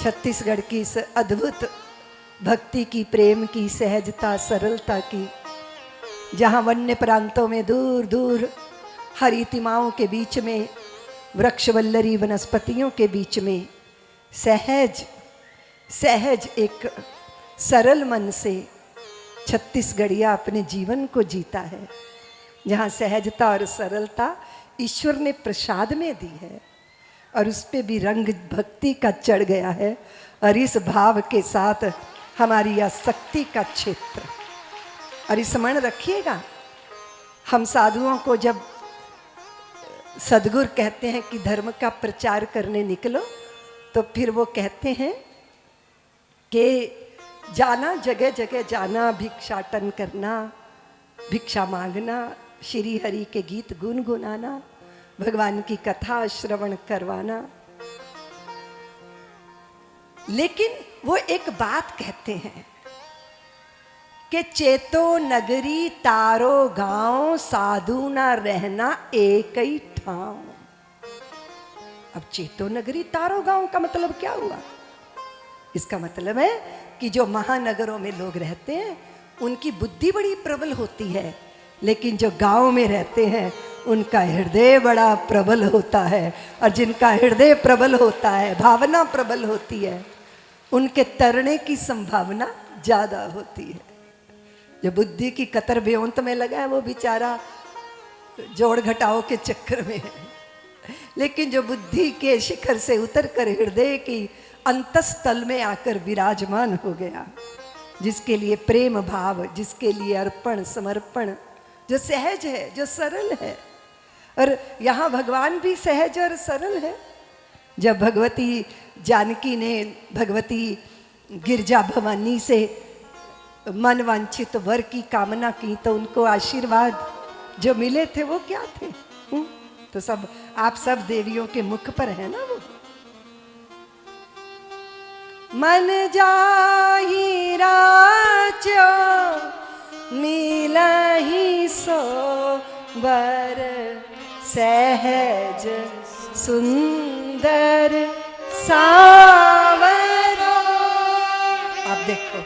छत्तीसगढ़ की इस अद्भुत भक्ति की, प्रेम की, सहजता, सरलता की, जहाँ वन्य प्रांतों में दूर दूर हरितिमाओं के बीच में, वृक्षवल्लरी वनस्पतियों के बीच में सहज सहज एक सरल मन से छत्तीसगढ़िया अपने जीवन को जीता है, जहाँ सहजता और सरलता ईश्वर ने प्रसाद में दी है और उस पे भी रंग भक्ति का चढ़ गया है। और इस भाव के साथ हमारी आसक्ति का क्षेत्र, और स्मरण रखिएगा, हम साधुओं को जब सदगुरु कहते हैं कि धर्म का प्रचार करने निकलो, तो फिर वो कहते हैं कि जाना, जगह जगह जाना, भिक्षाटन करना, भिक्षा मांगना, श्री हरि के गीत गुनगुनाना, भगवान की कथा श्रवण करवाना। लेकिन वो एक बात कहते हैं कि चेतो नगरी तारो गांव, साधु ना रहना एक ही ठाव। अब चेतो नगरी तारो गांव का मतलब क्या हुआ? इसका मतलब है कि जो महानगरों में लोग रहते हैं उनकी बुद्धि बड़ी प्रबल होती है, लेकिन जो गांव में रहते हैं उनका हृदय बड़ा प्रबल होता है। और जिनका हृदय प्रबल होता है, भावना प्रबल होती है, उनके तरने की संभावना ज्यादा होती है। जो बुद्धि की कतर बेउंत में लगा है वो बेचारा जोड़ घटाओ के चक्कर में है, लेकिन जो बुद्धि के शिखर से उतरकर हृदय की अंतस्थल में आकर विराजमान हो गया, जिसके लिए प्रेम भाव, जिसके लिए अर्पण समर्पण, जो सहज है, जो सरल है। और यहाँ भगवान भी सहज और सरल है। जब भगवती जानकी ने भगवती गिरजा भवानी से मन वांछित वर की कामना की, तो उनको आशीर्वाद जो मिले थे वो क्या थे? तो सब आप सब देवियों के मुख पर है ना वो, मन जाहि राजो मिलहि सो बर, सहज सुंदर सावरो। आप देखो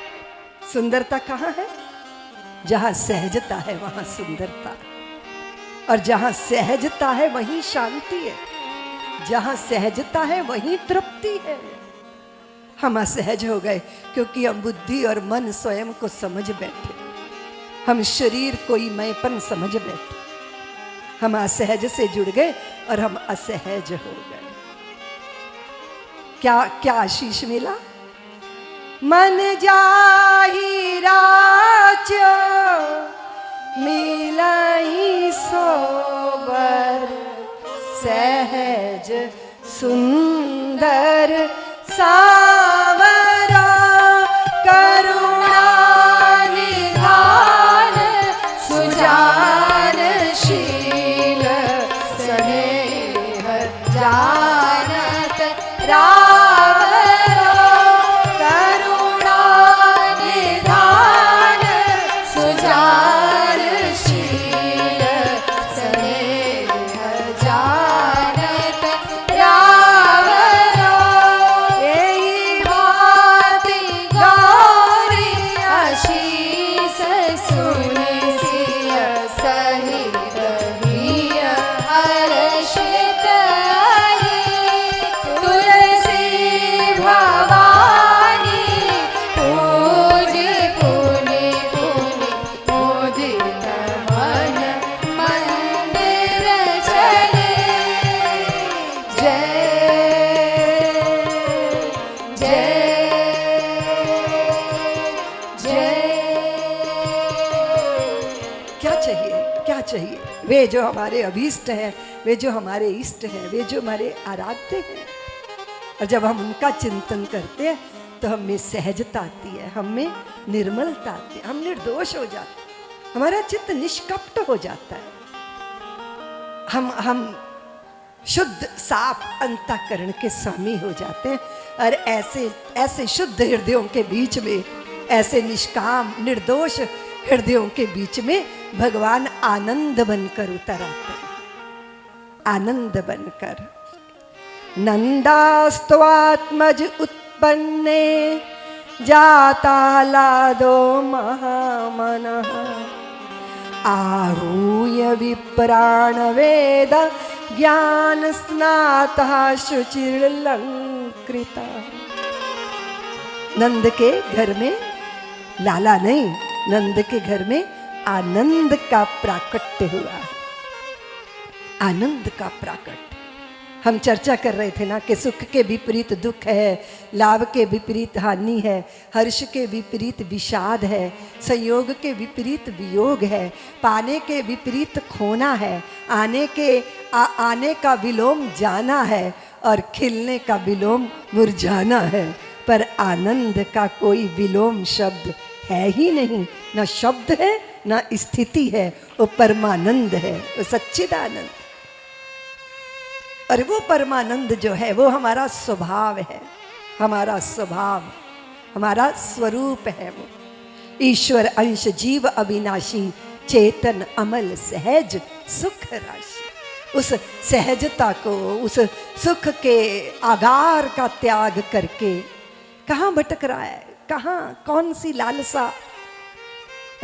सुंदरता कहाँ है? जहाँ सहजता है वहाँ सुंदरता, और जहाँ सहजता है वहीं शांति है, जहाँ सहजता है वहीं तृप्ति है। हम असहज हो गए क्योंकि हम बुद्धि और मन स्वयं को समझ बैठे, हम शरीर को ही मैंपन समझ बैठे, हम असहज से जुड़ गए और हम असहज हो गए। क्या क्या आशीष मिला? मन जाहि राजो मिलहि सोबर, सहज सुंदर सावरा, करुणा निधान सुजान शील, स्नेह जानत रावरो, करुणा निधान सुजान शील, स्नेह जानत रावरो। एई भांति गौरी आशीष सुनि सिय सहित हिय हर्षित आई, तुलसी भवानी पूज पुनि पुनि मोदित मन मंदिर चले। जय जय जय। क्या चाहिए? क्या चाहिए? वे जो हमारे अभीष्ट हैं, वे जो हमारे इष्ट हैं, वे जो हमारे आराध्य हैं, और जब हम उनका चिंतन करते हैं तो हम में सहजता आती है, हम में निर्मलता आती है, हम निर्दोष हो जाते हैं, हमारा चित्त निष्कपट हो जाता है, हम शुद्ध साफ अंतःकरण के स्वामी हो जाते हैं। और ऐसे ऐसे शुद्ध हृदयों के बीच में, ऐसे निष्काम निर्दोष हृदयों के बीच में भगवान आनंद बनकर उतर आते हैं, आनंद बनकर। नंदास्त्वात्मज उत्पन्ने जाता लादो महामनः आहूय विप्राण वेद ज्ञान स्नातः शुचिर्लंकृता। नंद के घर में लाला नहीं, नंद के घर में आनंद का प्राकट्य हुआ। आनंद का प्राकट्य। हम चर्चा कर रहे थे ना कि सुख के विपरीत दुख है, लाभ के विपरीत हानि है, हर्ष के विपरीत विषाद है, संयोग के विपरीत वियोग है, पाने के विपरीत खोना है, आने का विलोम जाना है और खिलने का विलोम मुरझाना है। पर आनंद का कोई विलोम शब्द है ही नहीं, ना शब्द है ना स्थिति है, वो परमानंद है, वो सच्चिदानंद। और वो परमानंद जो है वो हमारा स्वभाव है, हमारा स्वभाव, हमारा स्वरूप है। वो ईश्वर अंश जीव अविनाशी चेतन अमल सहज सुख राशि। उस सहजता को, उस सुख के आगार का त्याग करके कहाँ भटक रहा है, कहाँ कौन सी लालसा।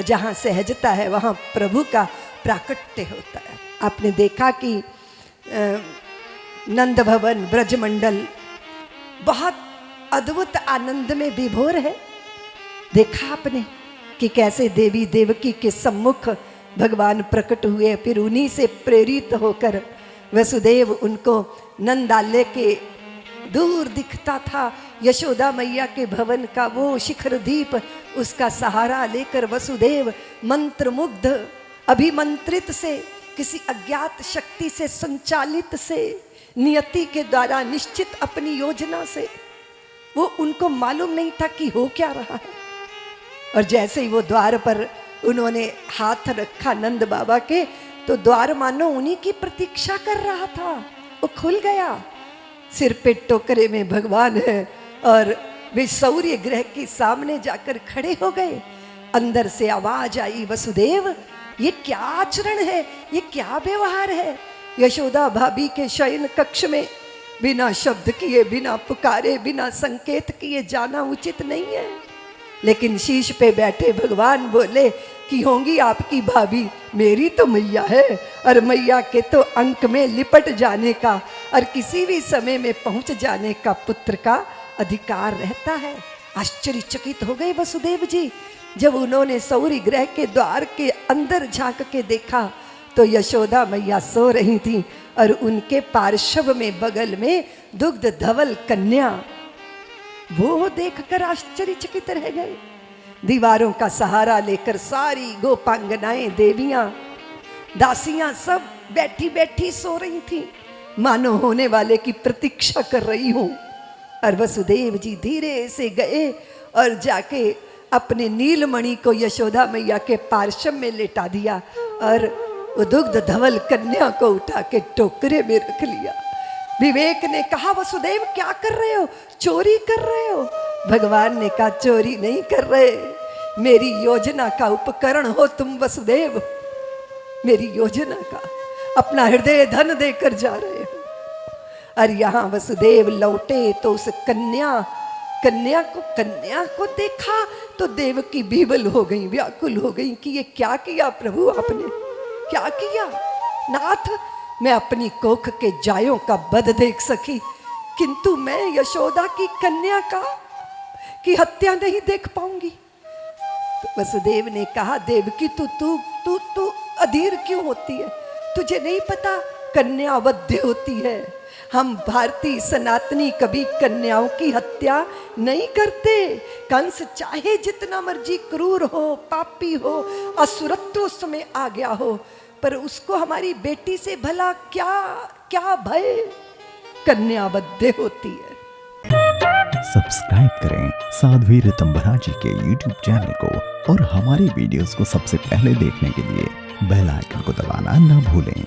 जहाँ सहजता है वहाँ प्रभु का प्राकट्य होता है। आपने देखा कि नंद भवन ब्रजमंडल बहुत अद्भुत आनंद में विभोर है। देखा आपने कि कैसे देवी देवकी के सम्मुख भगवान प्रकट हुए, फिर उन्हीं से प्रेरित होकर वसुदेव उनको नंदालय के दूर दिखता था यशोदा मैया के भवन का वो शिखर दीप, उसका सहारा लेकर वसुदेव मंत्रमुग्ध अभिमंत्रित से, किसी अज्ञात शक्ति से संचालित से, नियति के द्वारा निश्चित अपनी योजना से, वो उनको मालूम नहीं था कि हो क्या रहा है। और जैसे ही वो द्वार पर उन्होंने हाथ रखा नंद बाबा के, तो द्वार मानो उन्हीं की प्रतीक्षा कर रहा था, वो खुल गया। सिर पे टोकरे में भगवान है और वे सौर्य ग्रह के सामने जाकर खड़े हो गए। अंदर से आवाज आई, वसुदेव ये क्या आचरण है, ये क्या व्यवहार है। यशोदा भाभी के शयन कक्ष में बिना शब्द किए, बिना पुकारे, बिना संकेत किए जाना उचित नहीं है। लेकिन शीश पे बैठे भगवान बोले कि होंगी आपकी भाभी, मेरी तो मैया है, और मैया के तो अंक में लिपट जाने का और किसी भी समय में पहुंच जाने का पुत्र का अधिकार रहता है। आश्चर्यचकित हो गए वसुदेव जी जब उन्होंने सौरी ग्रह के द्वार के अंदर झांक के देखा तो यशोदा मैया सो रही थी और उनके पार्श्व में बगल में दुग्ध धवल कन्या, वो देखकर आश्चर्यचकित रह गए। दीवारों का सहारा लेकर सारी गोपांगनाएं, देवियां, दासियां सब बैठी बैठी सो रही थी, मानो होने वाले की प्रतीक्षा कर रही हूं। और वसुदेव जी धीरे से गए और जाके अपने नीलमणि को यशोदा मैया के पार्श्व में लेटा दिया और वो दुग्ध धवल कन्या को उठा के टोकरे में रख लिया। विवेक ने कहा, वसुदेव क्या कर रहे हो, चोरी कर रहे हो। भगवान ने कहा, चोरी नहीं कर रहे, मेरी योजना का उपकरण हो तुम वसुदेव, मेरी योजना का अपना हृदय धन देकर जा रहे हो। और यहाँ वसुदेव लौटे तो उस कन्या को देखा तो देवकी विवल हो गई, व्याकुल हो गई कि ये क्या किया प्रभु, आपने क्या किया। नाथ, मैं अपनी कोख के जायों का बध देख सकी, किंतु मैं यशोदा की कन्या की हत्या नहीं देख पाऊंगी। तो वसुदेव ने कहा, देवकी तू अधीर क्यों होती है, तुझे नहीं पता कन्या वध्य होती है। हम भारतीय सनातनी कभी कन्याओं की हत्या नहीं करते। कंस चाहे जितना मर्जी क्रूर हो, पापी हो, असुरत्व उसमें आ गया हो, पर उसको हमारी बेटी से भला क्या भय, कन्या वध्य होती है। सब्सक्राइब करें साध्वी ऋतंभरा जी के YouTube चैनल को और हमारी वीडियोस को सबसे पहले देखने के लिए बेल आइकन को दबाना न भूलें।